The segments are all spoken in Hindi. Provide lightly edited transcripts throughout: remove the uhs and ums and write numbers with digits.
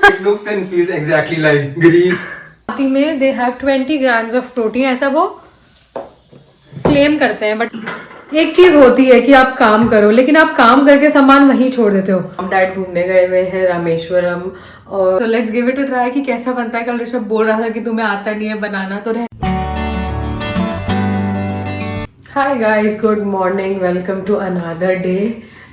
It looks and feels exactly like grease. में they have 20 grams of protein, ऐसा वो क्लेम करते हैं। बट एक चीज होती है कि आप काम करो, लेकिन आप काम करके सामान वहीं छोड़ देते हो। हम डैड घूमने गए हुए हैं रामेश्वरम, और तो let's give it a try कि कैसा बनता है। कल ऋषभ बोल रहा था कि तुम्हें आता नहीं है बनाना, तो hi guys, good morning, welcome to another day.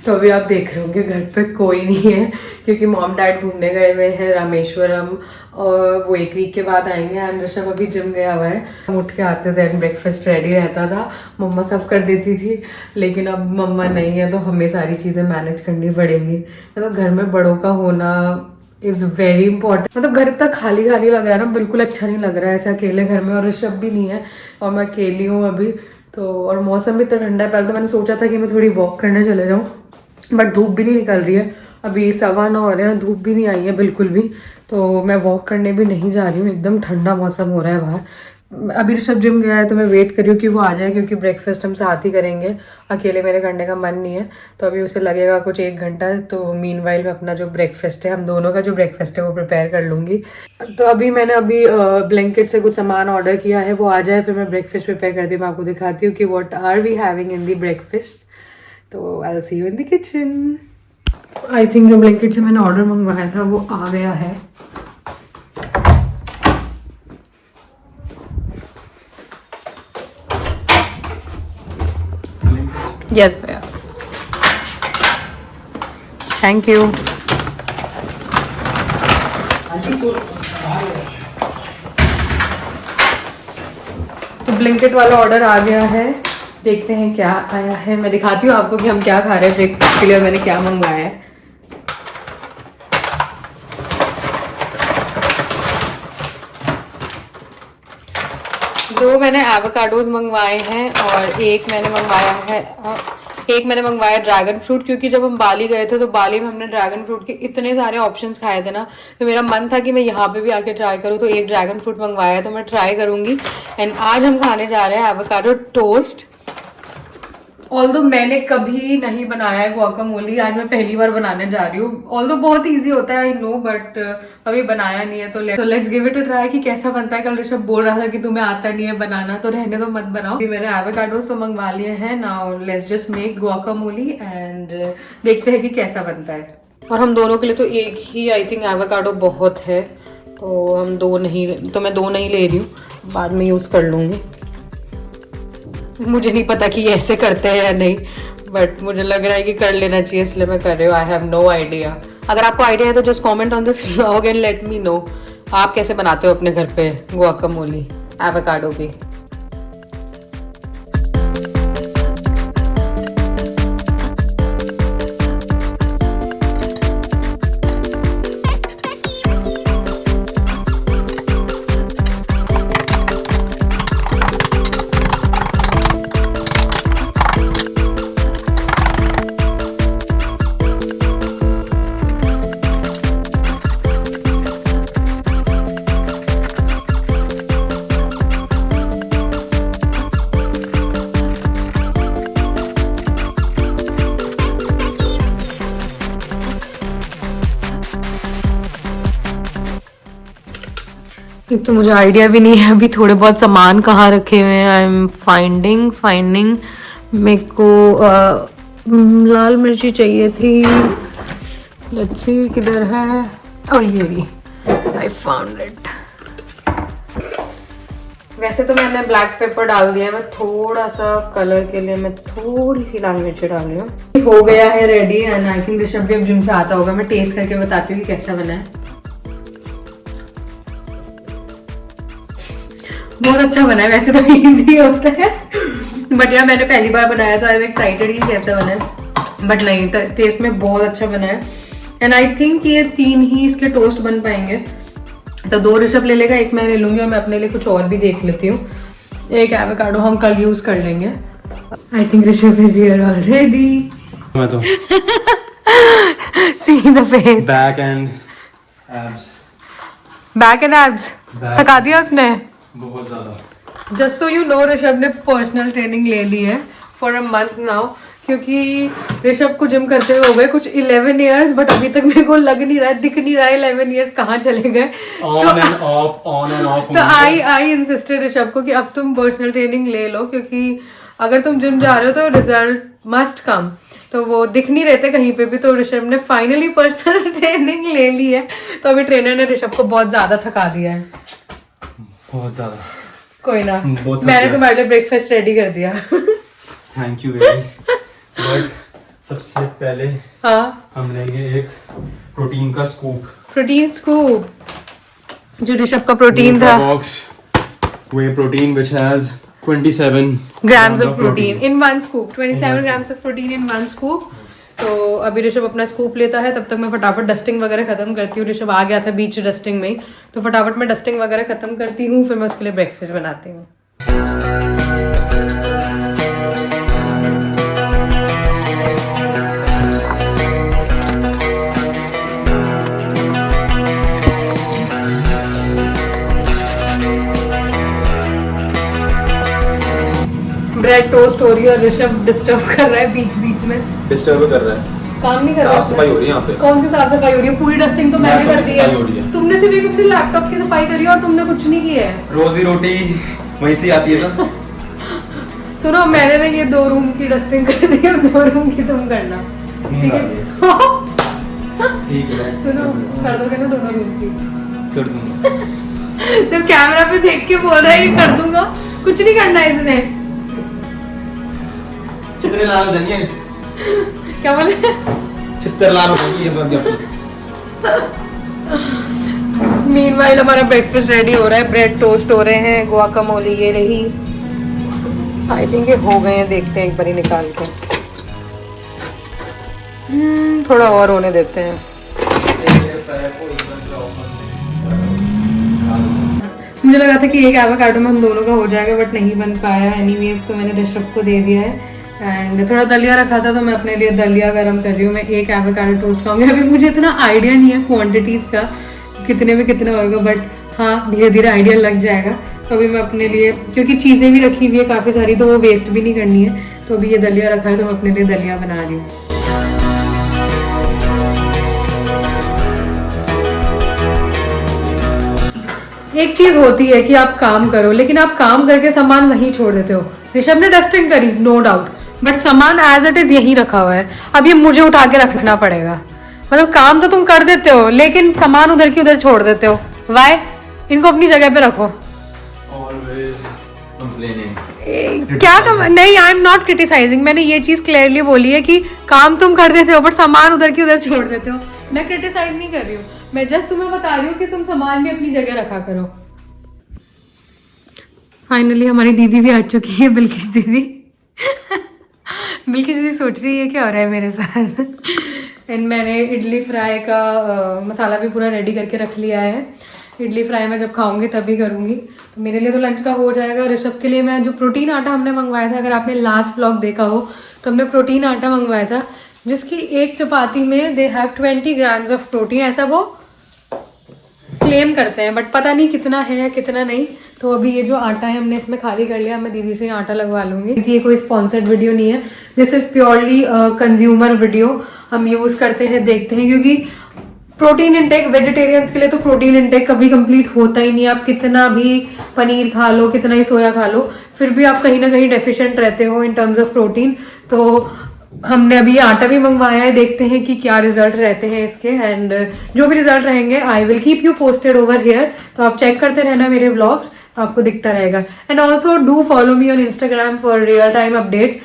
तो अभी आप देख रहे होंगे घर पे कोई नहीं है, क्योंकि मॉम डैड घूमने गए हुए हैं रामेश्वरम, और वो एक वीक के बाद आएंगे। एंड ऋषभ अभी जिम गया हुआ है। हम उठ के आते थे, ब्रेकफास्ट रेडी रहता था, मम्मा सब कर देती थी। लेकिन अब मम्मा नहीं है, तो हमें सारी चीज़ें मैनेज करनी पड़ेंगी। मतलब घर में बड़ों का होना इज़ वेरी इंपॉर्टेंट। मतलब घर इतना खाली खाली लग रहा है ना, बिल्कुल अच्छा नहीं लग रहा है ऐसे अकेले घर में। और ऋषभ भी नहीं है और मैं अकेली हूँ अभी तो। और मौसम भी इतना ठंडा है। पहले तो मैंने सोचा था कि मैं थोड़ी वॉक करने चले जाऊँ, बट धूप भी नहीं निकल रही है। अभी 9:15 हो रहे हैं, धूप भी नहीं आई है बिल्कुल भी। तो मैं वॉक करने भी नहीं जा रही हूँ, एकदम ठंडा मौसम हो रहा है बाहर। अभी ऋषभ जिम गया है तो मैं वेट कर रही हूँ कि वो आ जाए, क्योंकि ब्रेकफास्ट हम साथ ही करेंगे। अकेले मेरे करने का मन नहीं है, तो अभी उसे लगेगा कुछ 1 घंटा। तो मीनवाइल में अपना जो ब्रेकफास्ट है, हम दोनों का जो ब्रेकफास्ट है वो प्रिपेयर कर लूँगी। तो अभी मैंने ब्लैंकेट से कुछ सामान ऑर्डर किया है, वो आ जाए फिर मैं ब्रेकफास्ट प्रिपेयर करती हूँ। मैं आपको दिखाती हूँ कि what are we having in the breakfast. तो I will see you in the kitchen. I think जो ब्लैंकेट से मैंने ऑर्डर मंगवाया था वो आ गया है। यस भैया, थैंक यू। तो ब्लैंकेट वाला ऑर्डर आ गया है, देखते हैं क्या आया है। मैं दिखाती हूँ आपको कि हम क्या खा रहे हैं ब्रेकफास्ट के लिए और मैंने क्या मंगवाया है। दो मैंने एवोकाडोज मंगवाए हैं और एक मैंने मंगवाया ड्रैगन फ्रूट, क्योंकि जब हम बाली गए थे तो बाली में हमने ड्रैगन फ्रूट के इतने सारे ऑप्शंस खाए थे ना, तो मेरा मन था कि मैं यहाँ पे भी आके ट्राई करूँ। तो एक ड्रैगन फ्रूट मंगवाया है, तो मैं ट्राई करूँगी। एंड आज हम खाने जा रहे हैं एवोकाडो टोस्ट। ऑल्दो मैंने कभी नहीं बनाया है गुआकामोली, आज मैं पहली बार बनाने जा रही हूँ। ऑल्दो बहुत इजी होता है आई नो, बट कभी बनाया नहीं है। तो let's give it a try कि कैसा बनता है। कल ऋषभ बोल रहा था कि तुम्हें आता नहीं है बनाना, तो रहने दो, मत बनाओ। मैंने एवोकाडोस तो मंगवा लिए हैं। Now let's just make गुआकामोली and देखते हैं कि कैसा बनता है। और हम दोनों के लिए तो एक ही आई थिंक एवोकाडो बहुत है, तो मैं दो नहीं ले रही हूँ, बाद में यूज़ कर लूँगी। मुझे नहीं पता कि ये ऐसे करते हैं या नहीं, बट मुझे लग रहा है कि कर लेना चाहिए, इसलिए मैं कर रही हूँ। I have no idea. अगर आपको आइडिया है तो just comment on this vlog and let me know आप कैसे बनाते हो अपने घर पे गुआकामोली एवोकाडो की। एक तो मुझे आइडिया भी नहीं है अभी थोड़े बहुत सामान कहाँ रखे हुए हैं। I am finding. मेरे को लाल मिर्ची चाहिए थी। लेट्स सी किधर है। ओह ये रही, आई फाउंड इट। वैसे तो मैंने ब्लैक पेपर डाल दिया है, मैं थोड़ा सा कलर के लिए मैं थोड़ी सी लाल मिर्ची डाल रही हूँ। हो गया है ready and I think Rishabh भी अब जिम से आता होगा। मैं टेस्ट करके बताती हूँ कि कैसा बना है। बहुत अच्छा बना है, वैसे तो इजी होता है, बट यार मैंने पहली बार बनाया था। आई एम एक्साइटेड कि कैसा बना है, बट नहीं, टेस्ट में बहुत अच्छा बना है। एंड आई थिंक ये 3 ही इसके टोस्ट बन पाएंगे। तो 2 ऋषभ ले लेगा, 1 मैं ले लूंगी, और मैं अपने लिए कुछ और भी देख लेती हूँ। एक एवोकाडो हम कल यूज कर लेंगे। I think Rishabh is here already. मैं तो see the face, back and abs थका दिया उसने बहुत ज्यादा। Just so you know, Rishabh ने पर्सनल ट्रेनिंग ले ली है फॉर अ मंथ नाउ, क्योंकि ऋषभ को जिम करते हुए हो गए कुछ 11 इयर्स, बट अभी तक मेरे को लग नहीं रहा है, दिख नहीं रहा है 11 इयर्स कहाँ चले गए। ऑन एंड ऑफ तो आई इंसिस्टेड ऋषभ को कि अब तुम पर्सनल ट्रेनिंग ले लो, क्योंकि अगर तुम जिम जा रहे हो तो रिजल्ट मस्ट कम। तो वो दिख नहीं रहते कहीं पे भी, तो ऋषभ ने फाइनली पर्सनल ट्रेनिंग ले ली है। तो अभी ट्रेनर ने ऋषभ को बहुत ज्यादा थका दिया है। बहुत ज्यादा। कोई ना, बहुत मैंने तुम्हारे लिए ब्रेकफास्ट रेडी कर दिया। Thank you very. बट सबसे पहले हाँ, हम लेंगे एक प्रोटीन का स्कूप। प्रोटीन स्कूप, जो ऋषभ का प्रोटीन था। Box way protein which has 27 grams of protein in one scoop, 27 grams of protein in one scoop। तो अभी ऋषभ अपना स्कूप लेता है, तब तक मैं फटाफट डस्टिंग वगैरह खत्म करती हूँ। ऋषभ आ गया था बीच डस्टिंग में ही, तो फटाफट मैं डस्टिंग वगैरह खत्म करती हूँ, फिर मैं उसके लिए ब्रेकफास्ट बनाती हूँ। ब्रेड टोस्ट हो रही है और ऋषभ डिस्टर्ब कर रहा है बीच बीच में। डिस्टर्ब कर रहा है, काम नहीं कर रहा है। साफ सफाई हो रही है यहाँ पे। कौन सी साफ सफाई हो रही है? पूरी डस्टिंग तो मैंने कर दी है। तुमने सिर्फ एक अपने लैपटॉप की सफाई करी है और तुमने कुछ नहीं किया है। रोजी रोटी वहीं से आती है ना। सुनो, मैंने ना ये 2 रूम की डस्टिंग कर दी है, 2 रूम की तुम करना, ठीक है? ठीक है, सुनो, कर दोगे ना दोनों रूम की? कर दूंगा। सिर्फ कैमरा पे देख के बोल रहा है ये कर दूंगा, कुछ नहीं करना है इसने। कितने लाल हो जानी है? क्या बोले? 76 लाल हो जानी है। मीनवाइल हमारा ब्रेकफास्ट रेडी हो रहा है, ब्रेड टोस्ट हो रहे हैं, गुआकामोली ये रही। आई थिंक ये हो गए हैं, देखते हैं एक बार ही निकाल के। थोड़ा और होने देते हैं। मुझे लगा था कि एक एवोकाडो में हम दोनों का हो जाएगा, बट नहीं बन पाया। एनीवेज तो मैंने ऋषभ को दे दिया है। एंड थोड़ा दलिया रखा था, तो मैं अपने लिए दलिया गरम कर रही हूँ। मैं एक एवोकाडो टोस्ट खाऊंगी। अभी मुझे इतना आइडिया नहीं है क्वांटिटीज का, कितने में कितना होगा, बट हाँ धीरे धीरे आइडिया लग जाएगा। तो अभी मैं अपने लिए, क्योंकि चीज़ें भी रखी हुई है काफ़ी सारी, तो वो वेस्ट भी नहीं करनी है, तो अभी ये दलिया रखा है, तो मैं अपने लिए दलिया बना रही हूँ। एक चीज होती है कि आप काम करो, लेकिन आप काम करके सामान वहीं छोड़ देते हो। ऋषभ ने डस्टिंग करी, नो डाउट, बट सामान एज इट इज यहीं रखा हुआ है। अब ये मुझे उठा के रखना पड़ेगा। मतलब काम तो तुम कर देते हो, लेकिन सामान उधर की उधर छोड़ देते हो। वाई? इनको अपनी जगह पे रखो। क्या कम? नहीं, आई एम नॉट क्रिटिसाइजिंग। मैंने ये चीज क्लियरली बोली है कि काम तुम कर देते हो, बट सामान उधर की उधर छोड़ देते हो। मैं क्रिटिसाइज नहीं कर रही हूँ, मैं जस्ट तुम्हें बता रही हूँ कि तुम सामान भी अपनी जगह रखा करो। फाइनली हमारी दीदी भी आ चुकी है, बिल्किश दीदी। बिल्किश दीदी सोच रही है क्या हो रहा है मेरे साथ। एंड मैंने इडली फ्राई का मसाला भी पूरा रेडी करके रख लिया है। इडली फ्राई मैं जब खाऊंगी तभी करूंगी। तो मेरे लिए तो लंच का हो जाएगा। ऋषभ के लिए मैं जो प्रोटीन आटा हमने मंगवाया था, अगर आपने लास्ट व्लॉग देखा हो तो हमने प्रोटीन आटा मंगवाया था, जिसकी एक चपाती में they have 20 grams of protein, ऐसा वो क्लेम करते हैं, बट पता नहीं कितना है कितना नहीं। तो अभी ये जो आटा है हमने इसमें खाली कर लिया। मैं दीदी से आटा लगवा लूंगी। ये कोई स्पॉन्सर्ड वीडियो नहीं है, this is purely consumer video. हम यूज करते हैं, देखते हैं, क्योंकि प्रोटीन इंटेक वेजिटेरियंस के लिए तो प्रोटीन इंटेक कभी कंप्लीट होता ही नहीं। आप कितना भी पनीर खा लो, कितना ही सोया खा लो, फिर भी आप कहीं ना कहीं डेफिशिएंट रहते हो इन टर्म्स ऑफ प्रोटीन। तो हमने अभी आटा भी मंगवाया है, देखते हैं कि क्या रिजल्ट रहते हैं इसके। एंड जो भी रिजल्ट रहेंगे I will keep you posted over here. तो आप चेक करते रहना मेरे व्लॉग्स, आपको दिखता रहेगा। And also do follow me on Instagram for real time updates.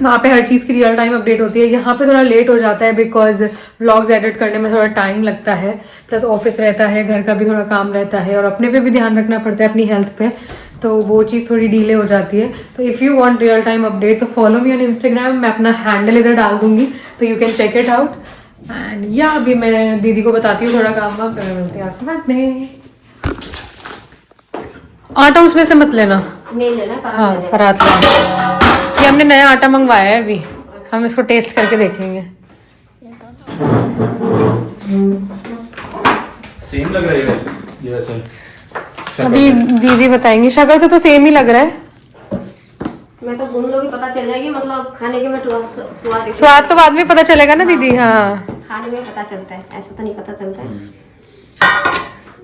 वहाँ पे हर चीज़ की रियल टाइम अपडेट होती है। यहाँ पे थोड़ा लेट हो जाता है बिकॉज व्लॉग्स एडिट करने में थोड़ा टाइम लगता है, प्लस ऑफिस रहता है, घर का भी थोड़ा काम रहता है, और अपने पे भी ध्यान रखना पड़ता है, अपनी हेल्थ पे, तो वो चीज़ थोड़ी डिले हो जाती है। तो if you want real time update तो फॉलो मी ऑन इंस्टाग्राम। मैं अपना हैंडल इधर डाल दूंगी, तो you can check it out. And या अभी मैं दीदी को बताती हूँ थोड़ा काम वाम, फिर मिलती हूँ आपसे बाद में। आटा उसमें से मत लेना, नहीं लेना, हाँ परात लेना। ये हमने नया आटा मंगवाया है, अभी हम इसको टेस्ट करके देखेंगे। सेम लग रहा है ये वैसे। अभी दीदी बताएंगी, शक्ल से तो सेम ही लग रहा है। मैं तो भून लूंगी, पता चल जाएगी, मतलब खाने के में स्वाद स्वाद तो बाद में पता चलेगा ना दीदी। हाँ खाने में पता चलता है, ऐसा तो नहीं पता चलता है।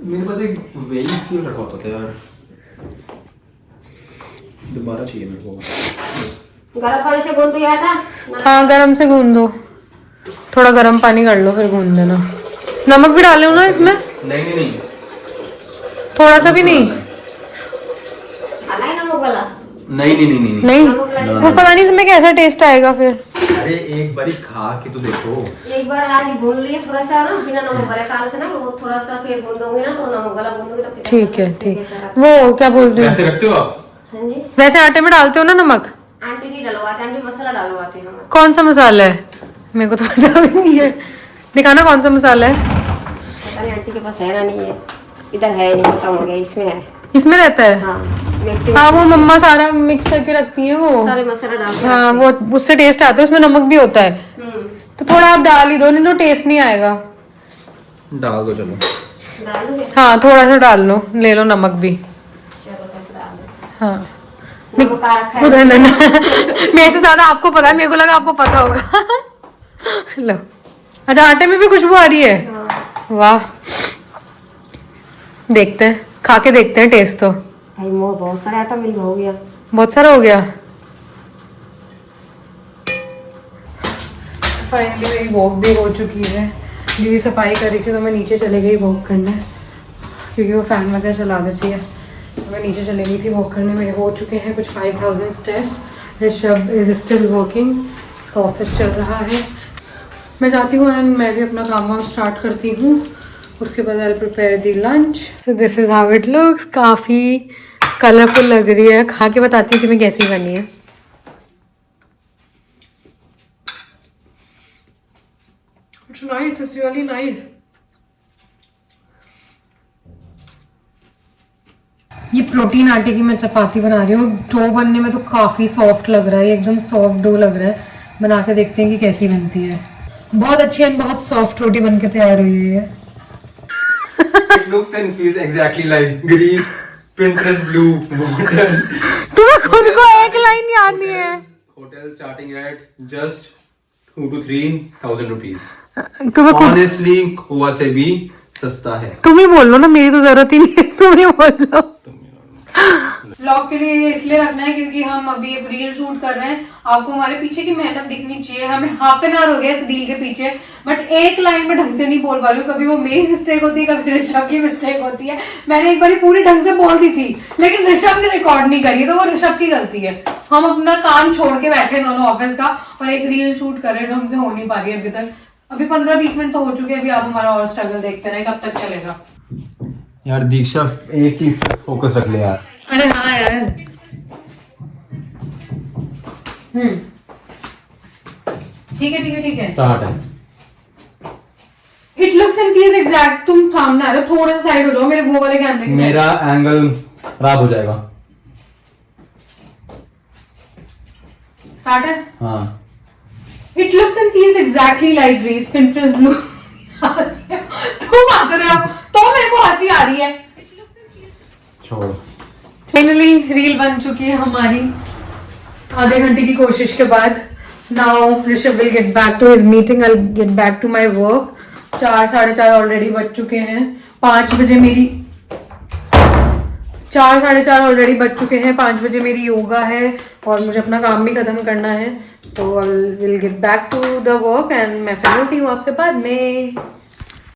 मेरे पास एक वेइंग स्केल रखा होता था यार, दोबारा चाहिए मेरे को। गरम पानी से गूंद दिया था। हाँ गरम से गूंद दो, थोड़ा गरम पानी कर लो फिर गूंद देना। नमक भी डाले हो ना इसमें? नहीं, थोड़ा सा भी नहीं? डाला है नमक वाला? नहीं। वो पता नहीं इसमें कैसा टेस्ट आएगा फिर। अरे एक बारी खा के तो देखो। एक बार आज भून लिए थोड़ा सा ना बिना नमक वाले, काल से ना वो थोड़ा सा फिर भूनोगे ना तो नमक वाला भूनोगे तो ठीक है ठीक। वो क्या बोलते हो, वैसे रखते हो आप? हाँ जी। वैसे आटे में डालते हो ना नमक? आंटी नहीं डलवाते, आंटी मसाला डलवाते हैं हमारे। कौन सा मसाला है? मेरे को तो पता भी नहीं है, दिखाना कौन सा मसाला है। पता नहीं आंटी के पास है ना नहीं है, इधर है नहीं, खत्म हो गया। इसमें है, इसमें रहता है। हाँ मिक्सी में हाँ वो मम्मा सारा मिक्स करके रखती है वो। सारे मसाला डाल के हाँ वो उससे टेस्ट आता है, उसमें नमक भी होता है। तो थोड़ा आप डाल ही दो, नहीं तो टेस्ट नहीं आएगा। डाल दो चलो। डालोगे? हाँ थोड़ा सा डाल लो, ले लो नमक भी। चलो फिर डाल दो। हाँ नमक आ रखा है। उधर ना मेरे से ज्यादा आपको पता है, मेरे को लगा आपको पता होगा। लो, अच्छा आटे में भी खुशबू आ रही है। हाँ। वाह, देखते हैं, खा के देखते हैं टेस्ट तो। भाई मोर बहुत सारा आटा मिल हो गया, बहुत सारा हो गया। फाइनली मेरी वॉक भी हो चुकी है। दीदी सफाई कर रही थी तो मैं नीचे चले गई वॉक करने, क्योंकि वो फैन वगैरह चला देती है। तो मैं नीचे चली गई थी वॉक करने। मेरे हो चुके हैं कुछ 5000 steps. Rishabh is still working, उसका ऑफिस चल रहा है। मैं जाती हूँ एंड मैं भी अपना काम वाम स्टार्ट करती हूँ। उसके बाद I prepare the lunch. So this is how it looks. काफ़ी कलरफुल लग रही है। खा के बताती हूँ कि मैं कैसी बनी है। It's nice, it's really nice. ये प्रोटीन आटे की मैं चपाती बना रही हूँ। डो बनने में तो काफ़ी सॉफ्ट लग रहा है, एकदम सॉफ्ट डो लग रहा है। बना के देखते हैं कि कैसी बनती है। बहुत अच्छी एंड बहुत सॉफ्ट रोटी बन के तैयार हुई है। It looks and feels exactly like Greece, Pinterest blue waters. तुम्हें खुद को एक लाइन याद नहीं है? Hotel starting at just 2 to 3,000 rupees. तुम्हें खुद, Honestly, गोवा से भी सस्ता है। तुम ही बोल लो ना, मेरी तो जरूरत ही नहीं है, तुम ही बोल लो। व्लॉग के लिए इसलिए रखना है क्योंकि हम अभी एक रील शूट कर रहे हैं। आपको हमारे पीछे की मेहनत दिखनी चाहिए। हमें हाफ एन आवर हो गया इस रील के पीछे, बट एक लाइन में ढंग से नहीं बोल पा रही हूँ। कभी वो मेरी मिस्टेक होती है, कभी ऋषभ की मिस्टेक होती है। मैंने एक बार पूरी ढंग से बोल दी थी, लेकिन ऋषभ ने रिकॉर्ड नहीं करी, तो वो ऋषभ की गलती है। हम अपना काम छोड़ के बैठे दोनों ऑफिस का और एक रील शूट कर रहे हैं, हमसे हो नहीं पा रही है अभी तक। अभी 15-20 मिनट तो हो चुके हैं। अभी आप हमारा और स्ट्रगल देखते रहे, कब तक चलेगा। यार दीक्षा एक चीज पे फोकस रख ले यार। अरे हाँ यार। ठीक है ठीक है ठीक है। स्टार्ट है। It looks and feels exact. तुम सामने आ रहे हो, थोड़ा सा साइड हो जाओ मेरे वो वाले कैमरे के। मेरा एंगल खराब हो जाएगा। स्टार्ट है। हाँ। It looks and feels exactly like Greece, Pinterest blue. तुम हंस रहे हो तो मेरे को हंसी आ रही है। छोड़। फाइनली रील बन चुकी है हमारी आधे घंटे की कोशिश के बाद। Now Rishabh will get back to his meeting, I will get back to my work. 4 साढ़े 4 ऑलरेडी बज चुके हैं। 5 बजे मेरी 4 साढ़े 4 ऑलरेडी बज चुके हैं। 5 बजे मेरी योगा है और मुझे अपना काम भी खत्म करना है। तो I will get back to the work and मैं फिर मिलती हूँ आपसे बाद में।